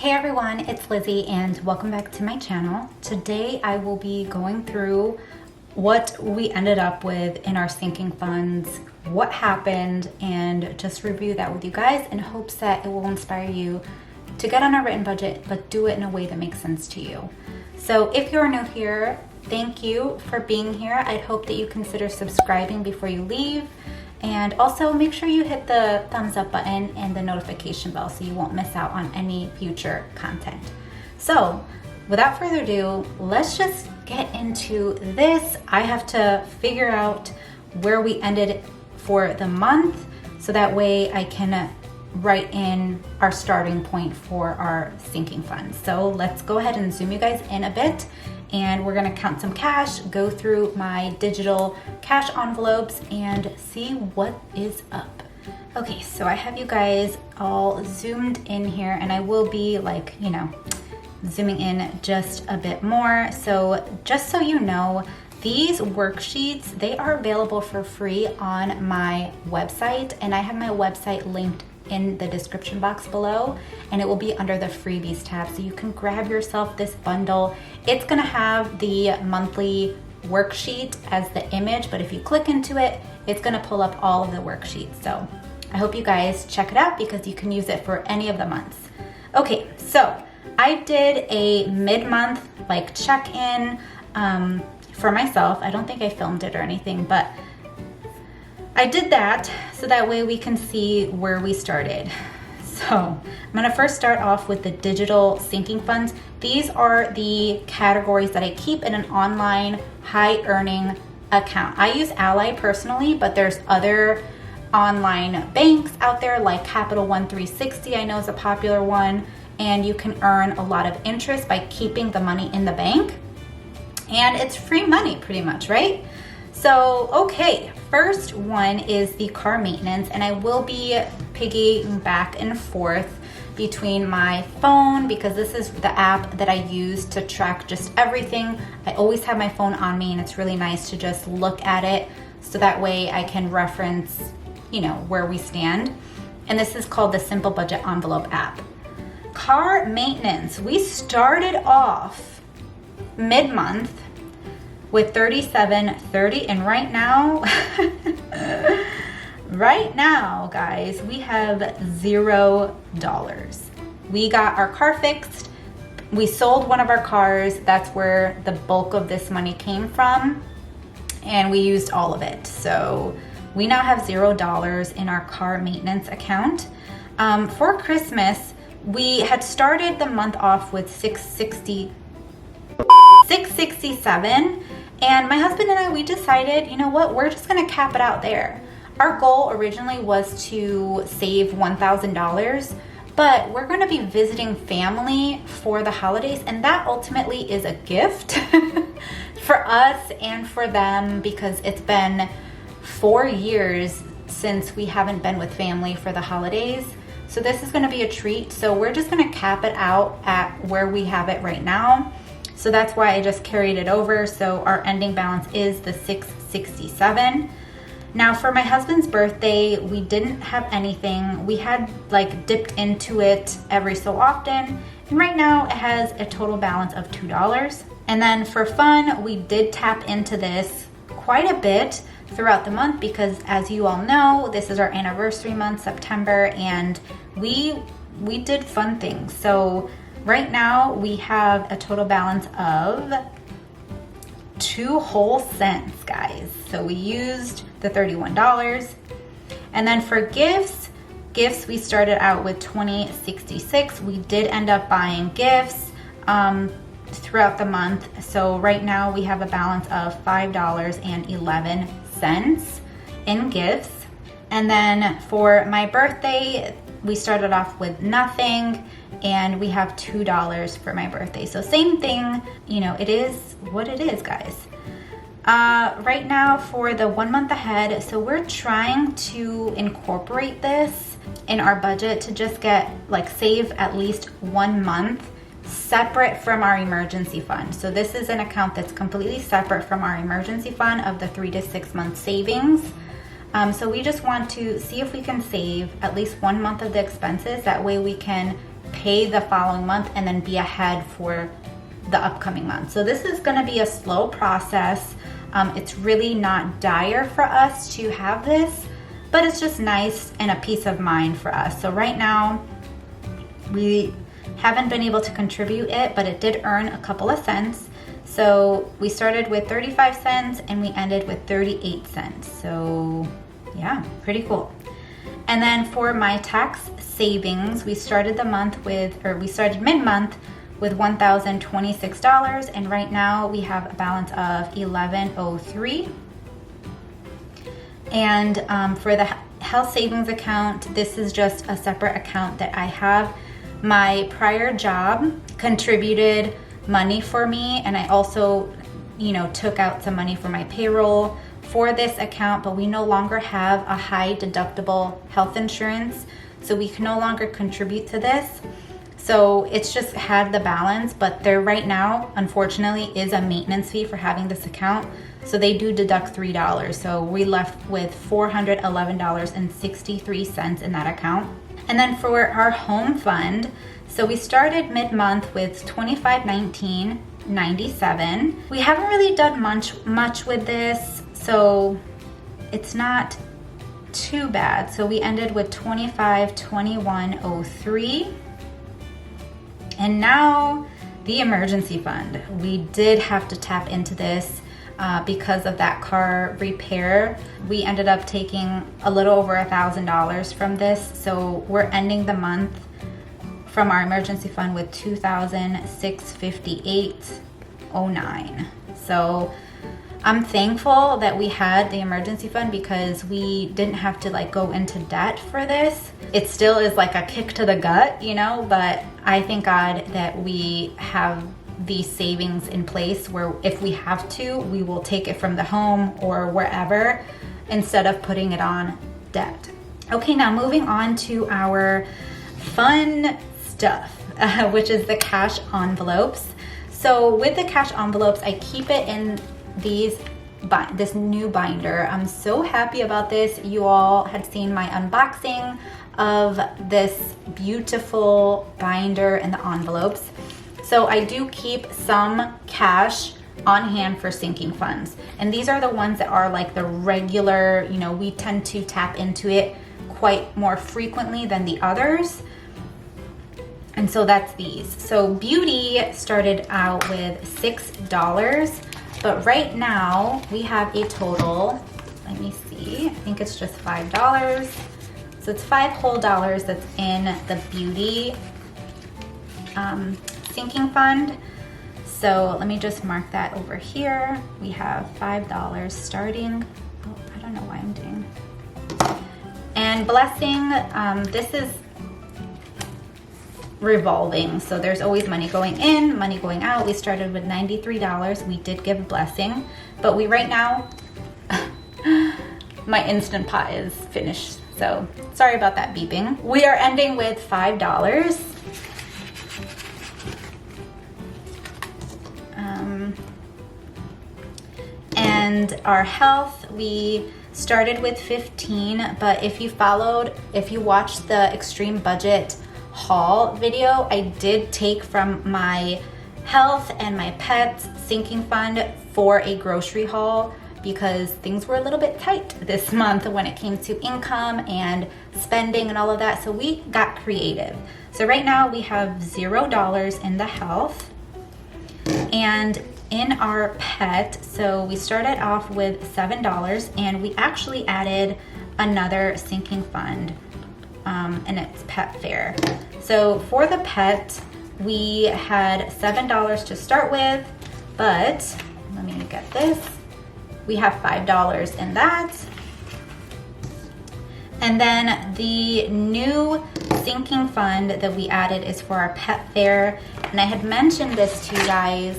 Hey everyone, it's Lizzie and welcome back to my channel. Today I will be going through what we ended up with in our sinking funds, what happened, and just review that with you guys in hopes that it will inspire you to get on a written budget, but do it in a way that makes sense to you. So if you're new here, thank you for being here. I'd hope that you consider subscribing before you leave. And also make sure you hit the thumbs up button and the notification bell so you won't miss out on any future content. So without further ado, let's just get into this. I have to figure out where we ended for the month so that way I can write in our starting point for our sinking funds. So let's go ahead and zoom you guys in a bit, and we're gonna count some cash, go through my digital cash envelopes and see what is up. Okay, so I have you guys all zoomed in here, and I will be zooming in just a bit more. So just so you know, these worksheets, they are available for free on my website, and I have my website linked in the description box below, and it will be under the freebies tab, so you can grab yourself this bundle. It's gonna have the monthly worksheet as the image, but if you click into it, it's gonna pull up all of the worksheets. So I hope you guys check it out because you can use it for any of the months. Okay, so I did a mid-month check-in for myself. I don't think I filmed it or anything, but I did that so that way we can see where we started. So I'm gonna first start off with the digital sinking funds. These are the categories that I keep in an online high earning account. I use Ally personally, but there's other online banks out there like Capital One 360, I know is a popular one, and you can earn a lot of interest by keeping the money in the bank. And it's free money pretty much, right? So, okay, first one is the car maintenance, and I will be pigging back and forth between my phone because this is the app that I use to track just everything. I always have my phone on me, and it's really nice to just look at it so that way I can reference, where we stand. And this is called the Simple Budget Envelope app. Car maintenance, we started off mid-month with $37.30, and right now, guys, we have $0. We got our car fixed. We sold one of our cars. That's where the bulk of this money came from, and we used all of it. So we now have $0 in our car maintenance account. For Christmas, we had started the month off with $667. And my husband and I, we decided, you know what, we're just gonna cap it out there. Our goal originally was to save $1,000, but we're gonna be visiting family for the holidays, and that ultimately is a gift for us and for them because it's been 4 years since we haven't been with family for the holidays. So this is gonna be a treat. So we're just gonna cap it out at where we have it right now. So that's why I just carried it over. So our ending balance is the $667. Now for my husband's birthday, we didn't have anything. We had dipped into it every so often. And right now it has a total balance of $2. And then for fun, we did tap into this quite a bit throughout the month because as you all know, this is our anniversary month, September, and we did fun things. So right now we have a total balance of 2 whole cents, guys. So we used the $31. And then for gifts, we started out with $20.66. We did end up buying gifts throughout the month. So right now we have a balance of $5.11 in gifts. And then for my birthday, we started off with nothing, and we have $2 for my birthday. So same thing, it is what it is, guys. Right now for the 1 month ahead, so we're trying to incorporate this in our budget to just get save at least 1 month separate from our emergency fund. So this is an account that's completely separate from our emergency fund of the 3 to 6 month savings. So we just want to see if we can save at least 1 month of the expenses. That way we can pay the following month and then be ahead for the upcoming month. So this is gonna be a slow process. It's really not dire for us to have this, but it's just nice and a peace of mind for us. So right now, we haven't been able to contribute it, but it did earn a couple of cents. So we started with 35 cents and we ended with 38 cents. So yeah, pretty cool. And then for my tax savings, we started mid-month with $1,026, and right now we have a balance of $1,103. And for the health savings account, this is just a separate account that I have. My prior job contributed money for me, and I also, took out some money for my payroll for this account, but we no longer have a high deductible health insurance, so we can no longer contribute to this. So it's just had the balance, but there right now, unfortunately, is a maintenance fee for having this account. So they do deduct $3. So we left with $411.63 in that account. And then for our home fund, so we started mid-month with $25.19.97. We haven't really done much with this, so it's not too bad. So we ended with $25.21.03. And now the emergency fund. We did have to tap into this because of that car repair. We ended up taking a little over $1,000 from this. So we're ending the month from our emergency fund with $2,658.09. So I'm thankful that we had the emergency fund because we didn't have to go into debt for this. It still is like a kick to the gut, but I thank God that we have these savings in place where if we have to, we will take it from the home or wherever instead of putting it on debt. Okay, now moving on to our fun stuff, which is the cash envelopes. So with the cash envelopes, I keep it in this new binder. I'm so happy about this. You all had seen my unboxing of this beautiful binder and the envelopes. So I do keep some cash on hand for sinking funds. And these are the ones that are like the regular, we tend to tap into it quite more frequently than the others. And so that's these. So beauty started out with $6, but right now we have a total, let me see, I think it's just $5. So it's $5 whole that's in the beauty sinking fund. So let me just mark that over here. We have $5 starting. Oh, I don't know why I'm doing. And blessing, this is revolving. So there's always money going in, money going out. We started with $93. We did give a blessing, but right now, my Instant Pot is finished. So sorry about that beeping. We are ending with $5. And our health, we started with 15, but if you watched the extreme budget haul video, I did take from my health and my pets sinking fund for a grocery haul because things were a little bit tight this month when it came to income and spending and all of that. So we got creative. So right now we have $0 in the health. And in our pet, so we started off with $7 and we actually added another sinking fund and it's pet fare. So for the pet, we had $7 to start with, but let me get this. We have $5 in that. And then the new sinking fund that we added is for our pet fare. And I had mentioned this to you guys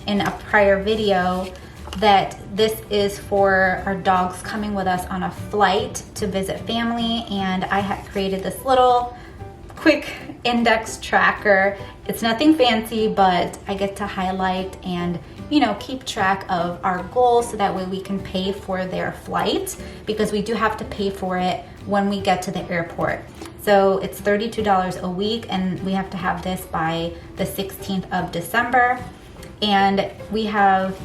in a prior video that this is for our dogs coming with us on a flight to visit family, and I had created this little quick index tracker. It's nothing fancy, but I get to highlight and keep track of our goals so that way we can pay for their flight, because we do have to pay for it when we get to the airport. So it's $32 a week, and we have to have this by the 16th of December. And we have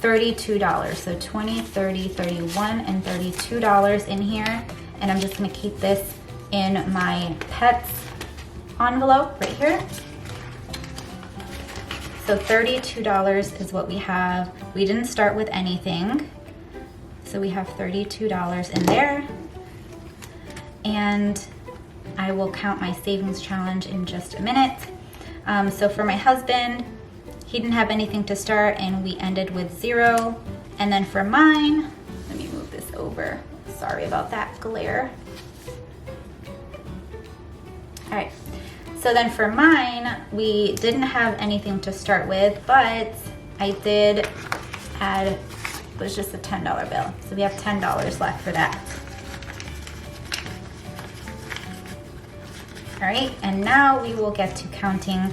$32, so 20, 30, 31, and $32 in here. And I'm just gonna keep this in my pets envelope right here. So $32 is what we have. We didn't start with anything. So we have $32 in there. And I will count my savings challenge in just a minute. So for my husband, he didn't have anything to start and we ended with 0. And then for mine, let me move this over. Sorry about that glare. All right, so then for mine, we didn't have anything to start with, but I did add, it was just a $10 bill. So we have $10 left for that. All right, and now we will get to counting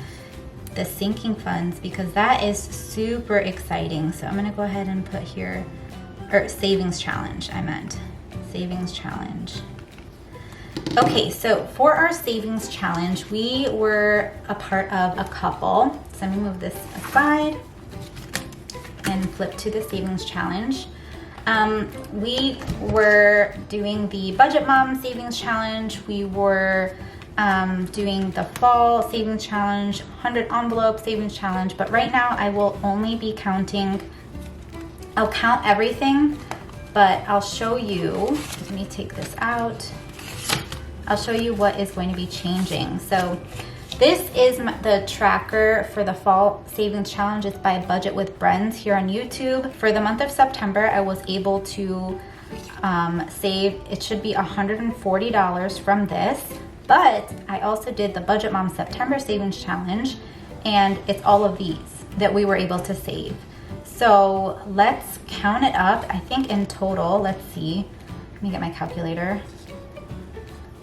the sinking funds because that is super exciting. So I'm gonna go ahead and put here, or savings challenge, I meant. Savings challenge. Okay, so for our savings challenge, we were a part of a couple. So let me move this aside and flip to the savings challenge. We were doing the Budget Mom Savings Challenge. We were doing the Fall Savings Challenge, 100 Envelope Savings Challenge, but right now I will only be counting, I'll count everything, but I'll show you, let me take this out. I'll show you what is going to be changing. So this is the tracker for the Fall Savings Challenge. It's by Budget with Friends here on YouTube. For the month of September, I was able to save, it should be $140 from this, but I also did the Budget Mom September Savings Challenge, and it's all of these that we were able to save. So let's count it up. I think in total, let's see, let me get my calculator.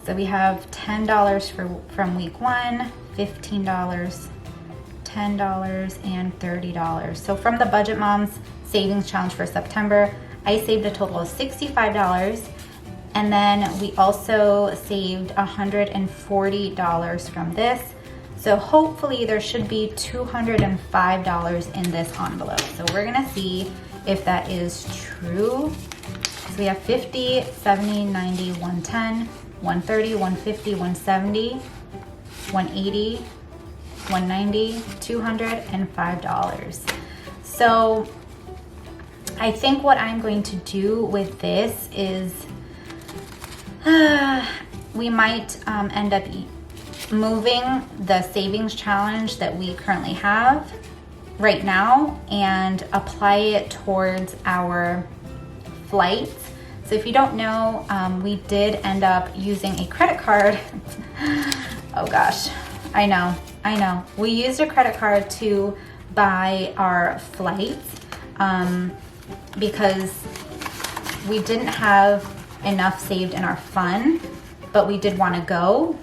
So we have $10 from week 1, $15, $10, and $30. So from the Budget Moms Savings Challenge for September, I saved a total of $65. And then we also saved $140 from this. So hopefully there should be $205 in this envelope. So we're gonna see if that is true. So we have 50, 70, 90, 110, 130, 150, 170, 180, 190, $205. So I think what I'm going to do with this is we might end up moving the savings challenge that we currently have right now and apply it towards our flights. So if you don't know, we did end up using a credit card. Oh gosh, I know. We used a credit card to buy our flights because we didn't have enough saved in our fund, but we did want to go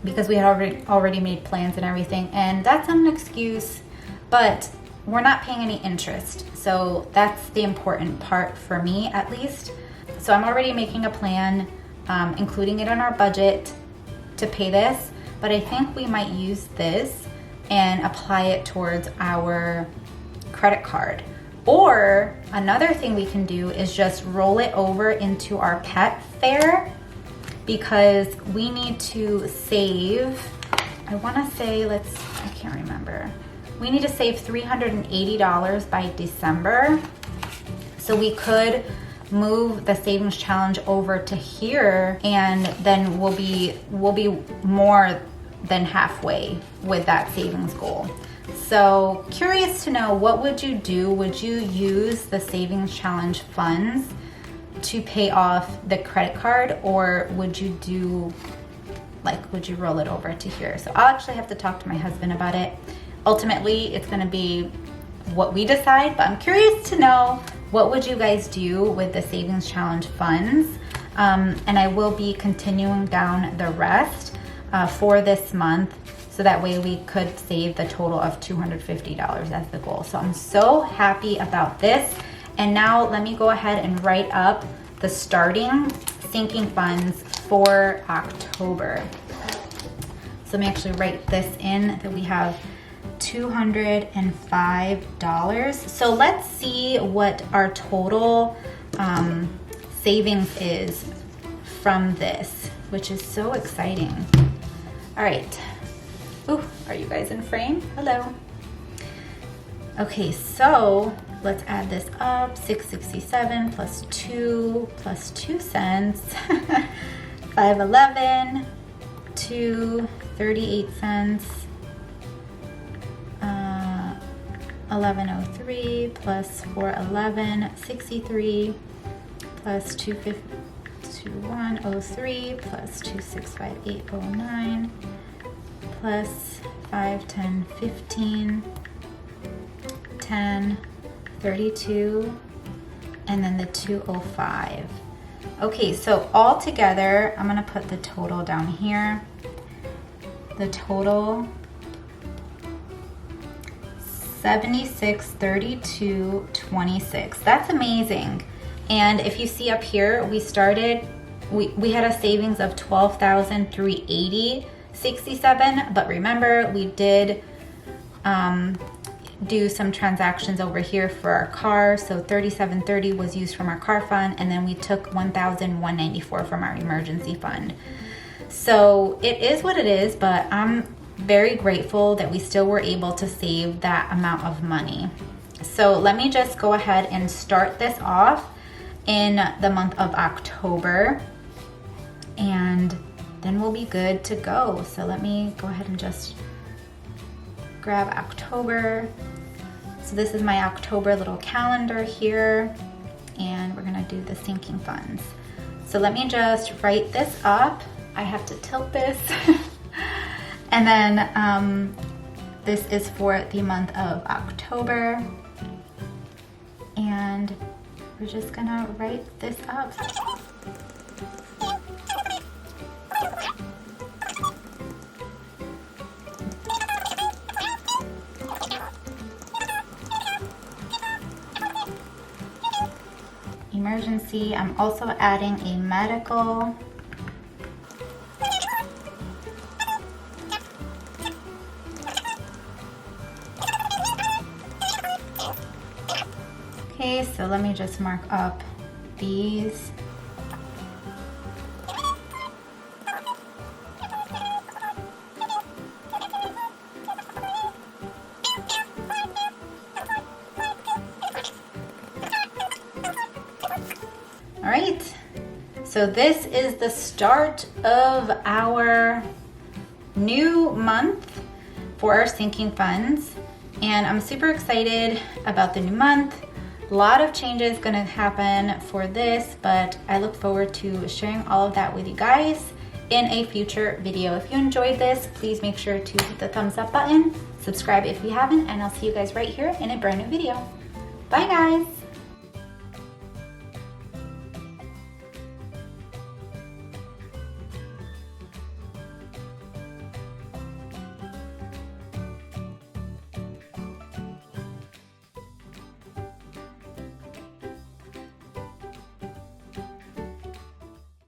because we had already made plans and everything, and that's not an excuse, but we're not paying any interest. So that's the important part for me, at least. So I'm already making a plan, including it in our budget to pay this, but I think we might use this and apply it towards our credit card. Or another thing we can do is just roll it over into our pet fare because we need to save, I wanna say, I can't remember. We need to save $380 by December. So we could move the savings challenge over to here, and then we'll be more than halfway with that savings goal. So curious to know, what would you do? Would you use the savings challenge funds to pay off the credit card, or would you do, would you roll it over to here? So I'll actually have to talk to my husband about it. Ultimately, it's gonna be what we decide, but I'm curious to know, what would you guys do with the savings challenge funds? And I will be continuing down the rest for this month, so that way we could save the total of $250 as the goal. So I'm so happy about this. And now let me go ahead and write up the starting sinking funds for October. So let me actually write this in that we have $205. So let's see what our total savings is from this, which is so exciting. All right. Ooh, are you guys in frame? Hello. Okay, so let's add this up. 667 plus 2 plus 2 cents. 511, 2, 38 cents. 1103 plus 411, 63 plus 2103 plus 265,809 plus 5, 10, 15, 10, 32, and then the 205. Okay, so all together, I'm gonna put the total down here. The total, 7632.26. That's amazing. And if you see up here, we had a savings of 12,380.67, but remember we did do some transactions over here for our car. So 3730 was used from our car fund, and then we took 1,194 from our emergency fund. So it is what it is, but I'm very grateful that we still were able to save that amount of money. So let me just go ahead and start this off in the month of October, and then we'll be good to go. So let me go ahead and just grab October. So this is my October little calendar here, and we're gonna do the sinking funds. So let me just write this up. I have to tilt this. And then this is for the month of October, and we're just gonna write this up. Emergency, I'm also adding a medical. Okay, so let me just mark up these. All right, so this is the start of our new month for our sinking funds, and I'm super excited about the new month. A lot of changes gonna happen for this, but I look forward to sharing all of that with you guys in a future video. If you enjoyed this, please make sure to hit the thumbs up button, subscribe if you haven't, and I'll see you guys right here in a brand new video. Bye guys.